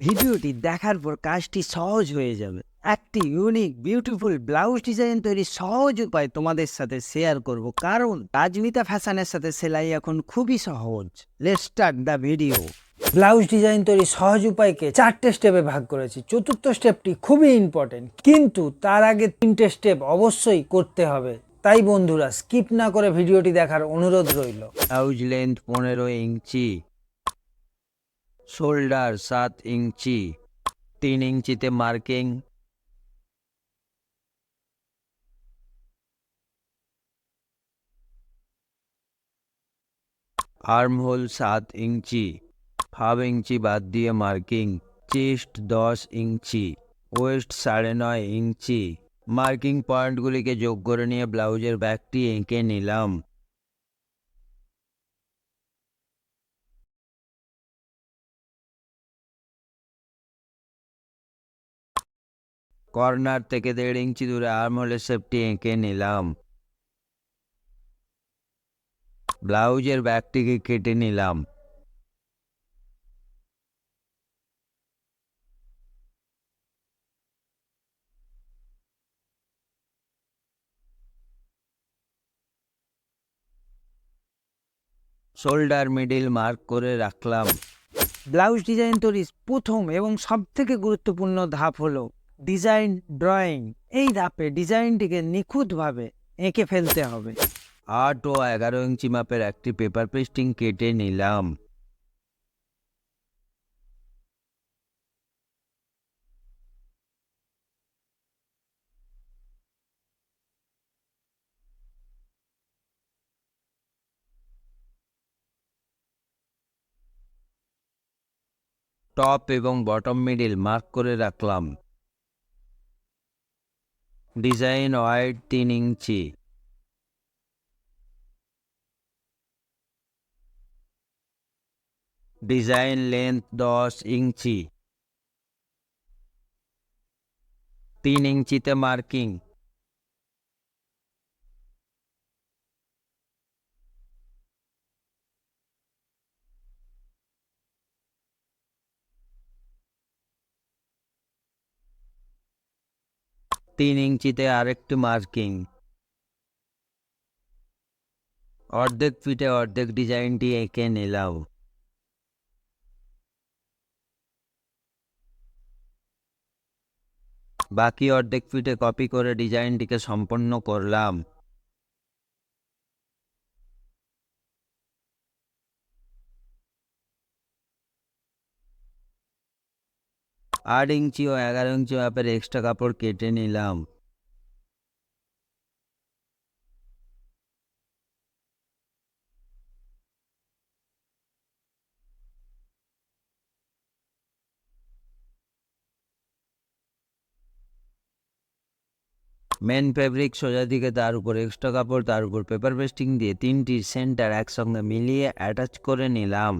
ভিডিওটি দেখার পর কাজটি সহজ হয়ে যাবে। একটি ইউনিক বিউটিফুল ব্লাউজ ডিজাইন তৈরির সহজ উপায় তোমাদের সাথে শেয়ার করব, কারণ রাজমিতা ফ্যাশনের সাথে সেলাই এখন খুবই সহজ। Let's start the video. Blouse design তৈরির সহজ উপায়কে 4টে স্টেপে ভাগ করেছি। চতুর্থ স্টেপটি খুবই ইম্পর্টেন্ট, কিন্তু তার আগে 3টে স্টেপ অবশ্যই করতে হবে। তাই বন্ধুরা, স্কিপ না করে ভিডিওটি দেখার অনুরোধ রইল। ব্লাউজ লেন্থ 15 ইঞ্চি, শোল্ডার 7 ইঞ্চি, 3 ইঞ্চিতে মার্কিং, আর্ম হোল 7 ইঞ্চি, হাফ ইঞ্চি বাদ দিয়ে মার্কিং, চেস্ট 10 ইঞ্চি, ওয়েস্ট 9.5 ইঞ্চি। মার্কিং পয়েন্টগুলিকে যোগ করে নিয়ে ব্লাউজের ব্যাকটি এঁকে নিলাম। কর্নার থেকে 1.5 ইঞ্চি দূরে আর্ম হোলের শেপটি এঁকে নিলাম। ব্লাউজের ব্যাকটিকে কেটে নিলাম। শোল্ডার মিডিল মার্ক করে রাখলাম। ব্লাউজ ডিজাইন তৈরির প্রথম এবং সবথেকে গুরুত্বপূর্ণ ধাপ হলো ডিজাইন ড্রয়িং। এই ধাপে ডিজাইনটিকে নিখুঁতভাবে এঁকে ফেলতে হবে। 8 ও 11 ইঞ্চি মাপের একটি পেপার পেস্টিং কেটে নিলাম। টপ এবং বটম মিডিল মার্ক করে রাখলাম। ডিজাইন ওয়াইড 3 ইঞ্চি, ডিজাইন লেন্থ 10 ইঞ্চি, 3 ইঞ্চিতে মার্কিং, তিন ইঞ্চিতে আরেকটি মার্কিং। অর্ধেক ফিটে অর্ধেক ডিজাইনটি এঁকে নিলাম। বাকি অর্ধেক ফিটে কপি করে ডিজাইনটিকে সম্পন্ন করলাম। 8 ইঞ্চি ও 11 ইঞ্চি মাপের এক্সট্রা কাপড় কেটে নিলাম। মেন ফেব্রিক সোজা দিকে, তার উপর এক্সট্রা কাপড়, তার উপর পেপার পেস্টিং দিয়ে 3টি সেন্টার একসঙ্গে মিলিয়ে অ্যাটাচ করে নিলাম।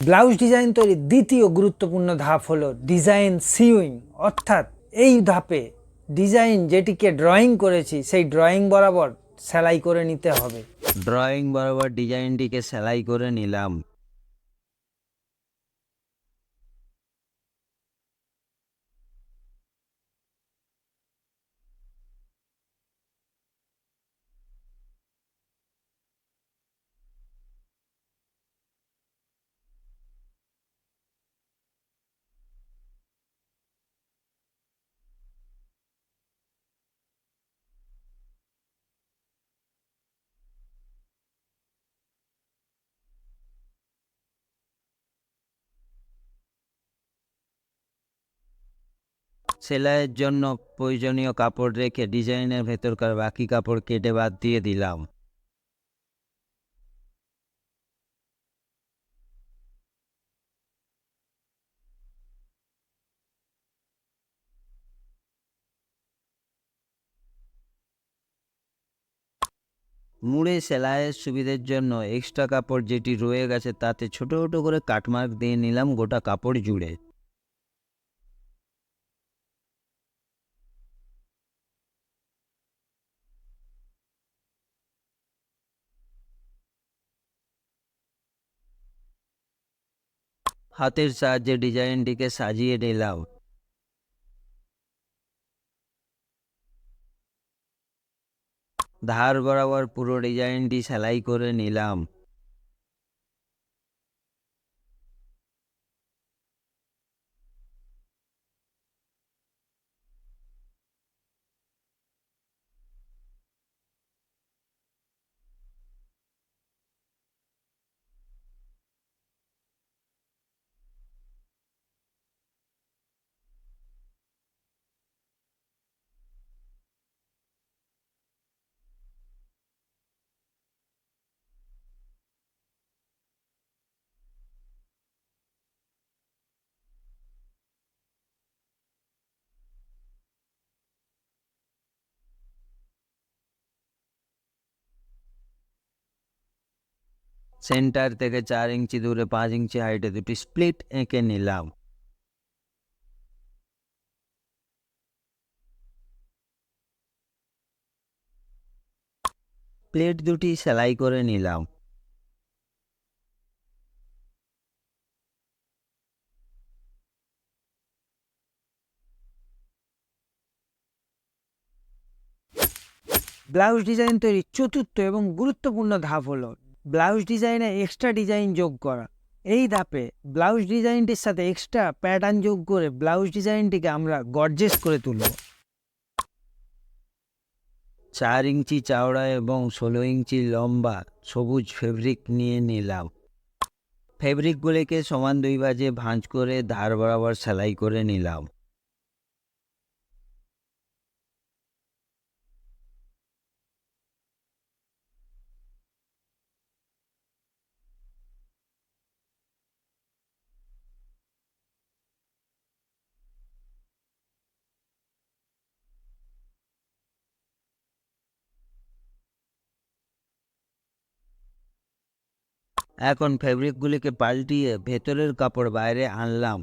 ব্লাউজ ডিজাইন তৈরির দ্বিতীয় গুরুত্বপূর্ণ ধাপ হলো ডিজাইন সিউইং, অর্থাৎ এই ধাপে ডিজাইন যেটিকে ড্রয়িং করেছি সেই ড্রয়িং বরাবর সেলাই করে নিতে হবে। ড্রয়িং বরাবর ডিজাইনটিকে সেলাই করে নিলাম। সেলাইয়ের জন্য প্রয়োজনীয় কাপড় রেখে ডিজাইনের ভেতরকার বাকি কাপড় কেটে বাদ দিয়ে দিলাম। মুড়ে সেলাইয়ের সুবিধের জন্য এক্সট্রা কাপড় যেটি রয়ে গেছে তাতে ছোট ছোট করে কাটমার্ক দিয়ে নিলাম গোটা কাপড় জুড়ে। হাতের সাহায্যে ডিজাইনটিকে সাজিয়ে নিলাম। ধার বরাবর পুরো ডিজাইনটি সেলাই করে নিলাম। সেন্টার থেকে 4 ইঞ্চি দূরে 5 ইঞ্চি হাইটে দুটি স্প্লিট এঁকে নিলাম। প্লেট দুটি সেলাই করে নিলাম। ব্লাউজ ডিজাইন তৈরির চতুর্থ এবং গুরুত্বপূর্ণ ধাপ হলো ব্লাউজ ডিজাইনে এক্সট্রা ডিজাইন যোগ করা। এই ধাপে ব্লাউজ ডিজাইনটির সাথে এক্সট্রা প্যাটার্ন যোগ করে ব্লাউজ ডিজাইনটিকে আমরা গর্জিয়াস করে তুলব। 4 ইঞ্চি চওড়া এবং 16 ইঞ্চি লম্বা সবুজ ফেব্রিক নিয়ে নিলাম। ফেব্রিকগুলিকে সমান 2 ভাঁজে ভাঁজ করে ধার বরাবর সেলাই করে নিলাম। এখন ফেব্রিকগুলিকে পাল্টিয়ে ভেতরের কাপড় বাইরে আনলাম।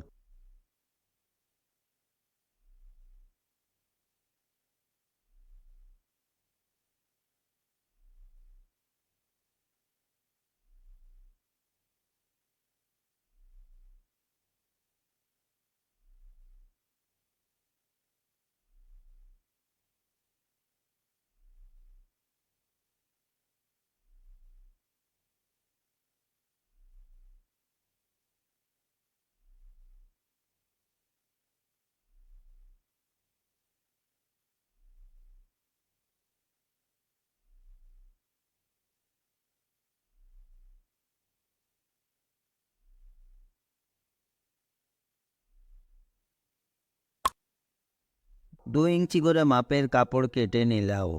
দু ইঞ্চি করে মাপের কাপড় কেটে নিলাম।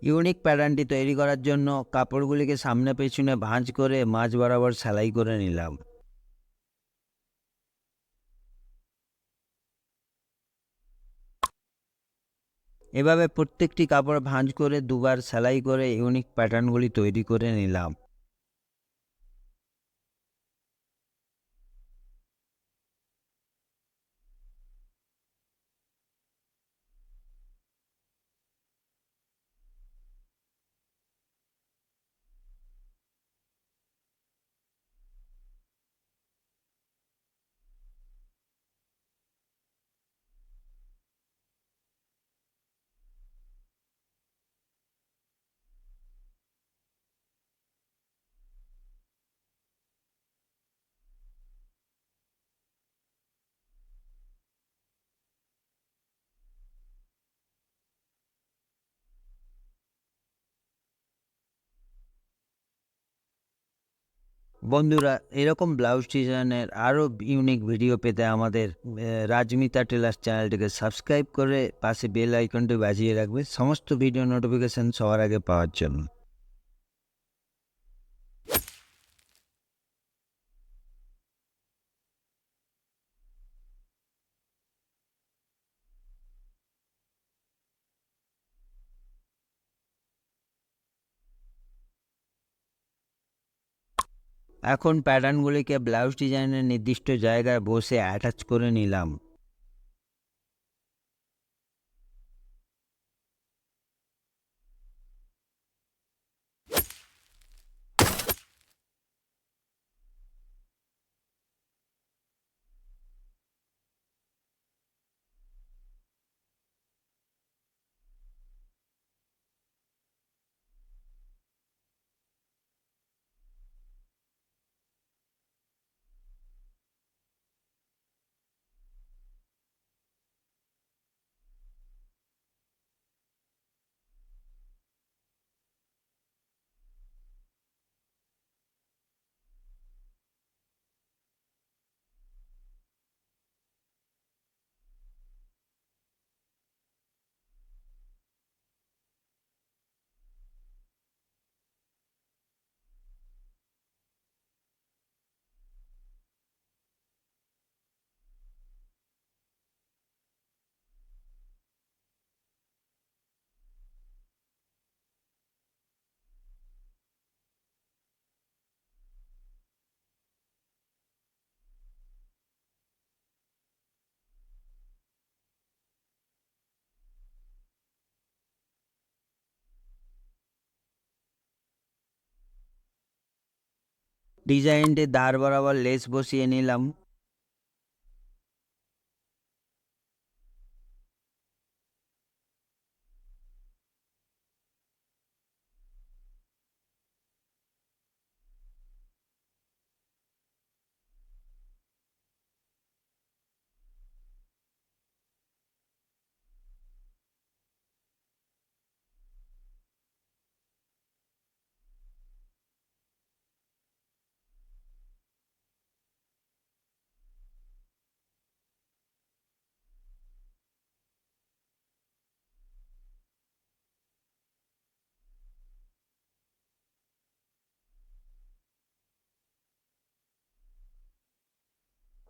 ইউনিক প্যাটার্নটি তৈরি করার জন্য কাপড়গুলিকে সামনে পেছনে ভাঁজ করে মাঝ বরাবর সেলাই করে নিলাম। এভাবে প্রত্যেকটি কাপড় ভাঁজ করে দুবার সেলাই করে ইউনিক প্যাটার্নগুলি তৈরি করে নিলাম। বন্ধুরা, এরকম ব্লাউজ ডিজাইনের আরও ইউনিক ভিডিও পেতে আমাদের রাজমিতা টেলার্স চ্যানেলটিকে সাবস্ক্রাইব করে পাশে বেল আইকনটি বাজিয়ে রাখবে সমস্ত ভিডিও নোটিফিকেশন সবার আগে পাওয়ার জন্য। এখন প্যাটার্নগুলিকে ব্লাউজ ডিজাইনের নির্দিষ্ট জায়গায় বসে অ্যাটাচ করে নিলাম। ডিজাইনটি ধার বরাবর লেস বসিয়ে নিলাম।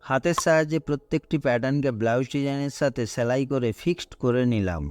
হাতের সাহায্যে প্রত্যেকটি প্যাটার্নকে ব্লাউজ ডিজাইনের সাথে সেলাই করে ফিক্সড করে নিলাম।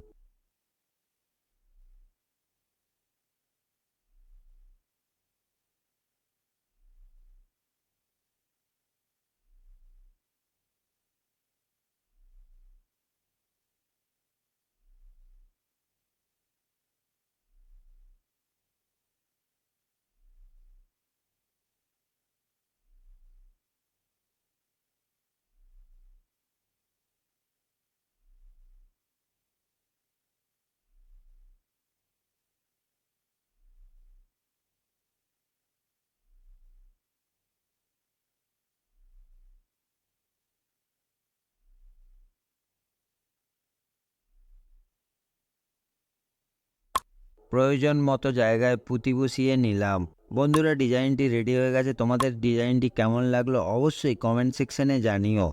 প্রয়োজন মতো জায়গায় পুঁতি বসিয়ে নিলাম। বন্ধুরা, ডিজাইনটি রেডি হয়ে গেছে। তোমাদের ডিজাইনটি কেমন লাগলো অবশ্যই কমেন্ট সেকশনে জানিও।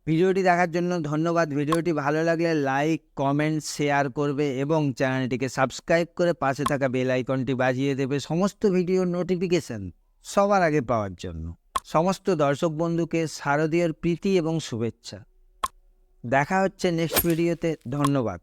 ভিডিওটি দেখার জন্য ধন্যবাদ। ভিডিওটি ভালো লাগলে লাইক, কমেন্ট, শেয়ার করবে এবং চ্যানেলটিকে সাবস্ক্রাইব করে পাশে থাকা বেল আইকনটি বাজিয়ে দেবে সমস্ত ভিডিওর নোটিফিকেশন সবার আগে পাওয়ার জন্য। সমস্ত দর্শক বন্ধুকে শারদীয়ার প্রীতি এবং শুভেচ্ছা। দেখা হচ্ছে নেক্সট ভিডিওতে। ধন্যবাদ।